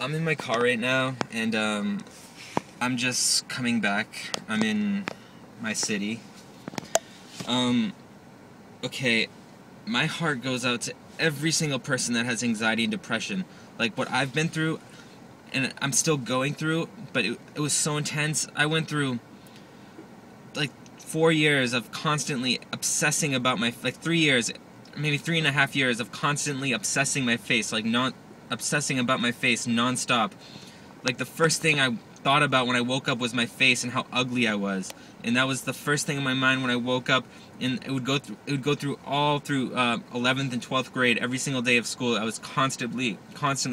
I'm in my car right now, and I'm just coming back. I'm in my city. Um, okay, my heart goes out to every single person that has anxiety and depression. Like what I've been through, and I'm still going through, but it was so intense. I went through like 4 years of constantly obsessing about like 3 years, maybe 3.5 years of constantly obsessing my face, like not obsessing about my face nonstop. Like the first thing I thought about when I woke up was my face and how ugly I was, and that was the first thing in my mind when I woke up. And it would go through all through 11th and 12th grade. Every single day of school, I was constantly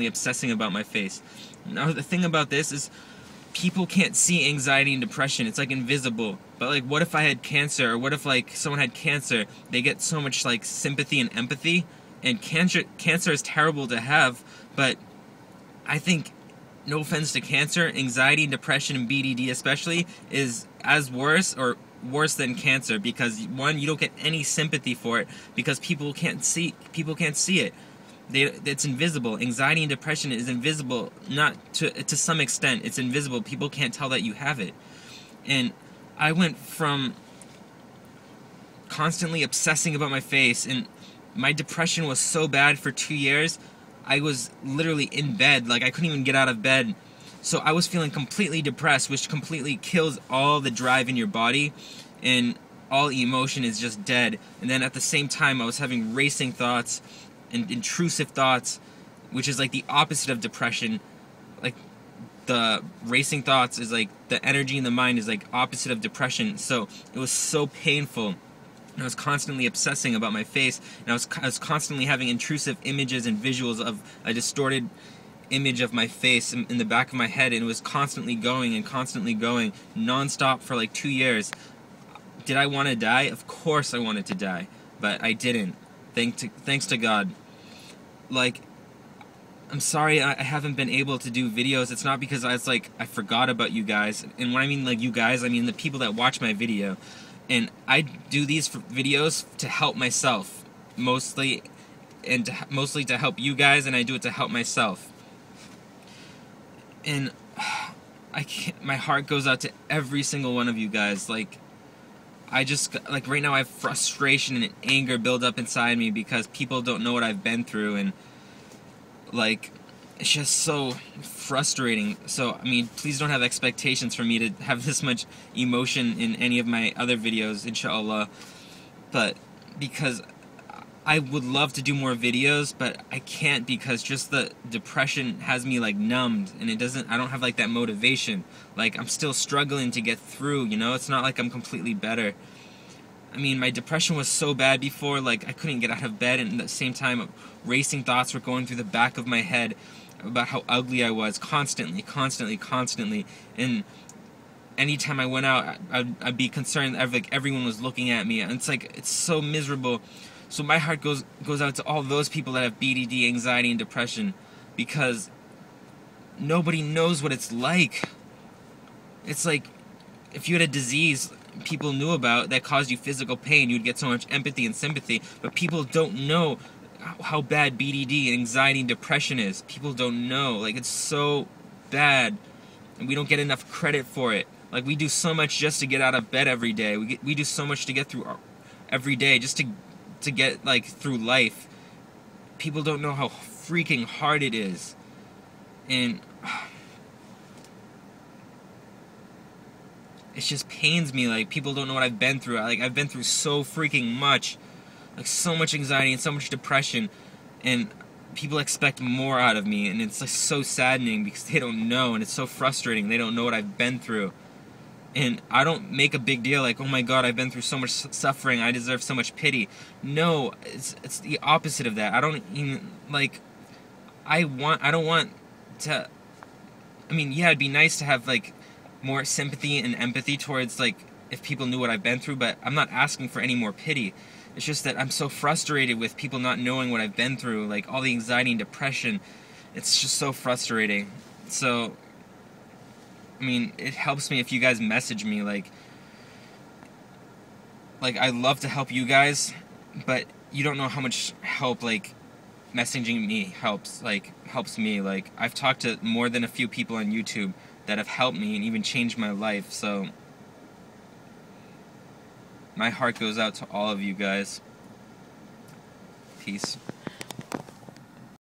obsessing about my face. Now the thing about this is, people can't see anxiety and depression. It's like invisible. But like, what if I had cancer, or what if like someone had cancer? They get so much like sympathy and empathy. And cancer is terrible to have, but I think, no offense to cancer, anxiety and depression and BDD especially is as worse or worse than cancer, because one, you don't get any sympathy for it because people can't see it. It's invisible. Anxiety and depression is invisible, not to some extent. It's invisible. People can't tell that you have it. And I went from constantly obsessing about my face, and my depression was so bad for 2 years. I was literally in bed, like I couldn't even get out of bed. So I was feeling completely depressed, which completely kills all the drive in your body, and all emotion is just dead. And then at the same time, I was having racing thoughts and intrusive thoughts, which is like the opposite of depression. Like, the racing thoughts is like the energy in the mind is like opposite of depression. So it was so painful. And I was constantly obsessing about my face, and I was constantly having intrusive images and visuals of a distorted image of my face in the back of my head, and it was constantly going non-stop for like 2 years. Did I want to die? Of course I wanted to die, but I didn't. Thanks to God. Like, I'm sorry I haven't been able to do videos. It's not because I forgot about you guys. And when I mean like you guys, I mean the people that watch my video. And I do these videos to help myself, mostly, and mostly to help you guys, and I do it to help myself. And my heart goes out to every single one of you guys. Like, right now I have frustration and anger build up inside me because people don't know what I've been through, and like, it's just so frustrating. So, I mean, please don't have expectations for me to have this much emotion in any of my other videos, inshallah. But, because I would love to do more videos, but I can't because just the depression has me, like, numbed. And I don't have, like, that motivation. Like, I'm still struggling to get through, you know? It's not like I'm completely better. I mean, my depression was so bad before, like, I couldn't get out of bed, and at the same time, racing thoughts were going through the back of my head about how ugly I was, constantly. And anytime I went out, I'd be concerned that like everyone was looking at me, and it's so miserable. So my heart goes out to all those people that have BDD, anxiety, and depression, because nobody knows what it's like. It's like, if you had a disease people knew about that caused you physical pain, you'd get so much empathy and sympathy, but people don't know how bad BDD, anxiety, and depression is. People don't know. Like, it's so bad, and we don't get enough credit for it. Like, we do so much just to get out of bed every day. We do so much to get through every day, just to get, like, through life. People don't know how freaking hard it is. And it just pains me. Like, people don't know what I've been through. Like, I've been through so freaking much. Like, so much anxiety and so much depression, and people expect more out of me, and it's like so saddening because they don't know, and it's so frustrating. They don't know what I've been through. And I don't make a big deal like, oh my God, I've been through so much suffering, I deserve so much pity. No, it's the opposite of that. I don't even, like, I don't want to, I mean, yeah, it'd be nice to have, like, more sympathy and empathy towards, like, if people knew what I've been through, but I'm not asking for any more pity. It's just that I'm so frustrated with people not knowing what I've been through, like all the anxiety and depression. It's just so frustrating. So, I mean, it helps me if you guys message me, like I love to help you guys, but you don't know how much help, like, messaging me helps me. Like, I've talked to more than a few people on YouTube that have helped me and even changed my life. So my heart goes out to all of you guys. Peace.